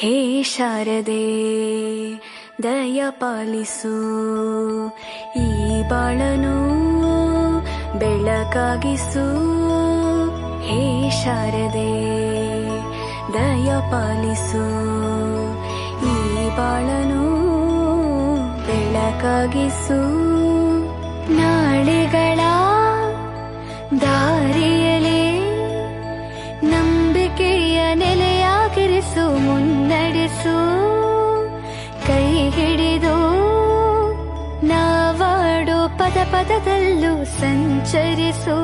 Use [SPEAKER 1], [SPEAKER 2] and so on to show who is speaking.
[SPEAKER 1] ಹೇ ಶಾರದೆ ದಯ ಪಾಲಿಸು, ಈ ಬಾಳನು ಬೆಳಕಾಗಿಸು. ಹೇ ಶಾರದೆ ದಯ ಪಾಲಿಸು, ಈ ಬಾಳನು ಬೆಳಕಾಗಿಸು. ನಾಳೆಗಳ ದಾರಿಯಲೇ ನಂಬಿಕೆಯ ನೆಲೆಯಾಗಿರಿಸು, ಮುನ್ನಡೆಸು. ಕೈ ಹಿಡಿದು ನಾವಾಡೋ ಪದ ಪದದಲ್ಲೂ ಸಂಚರಿಸು.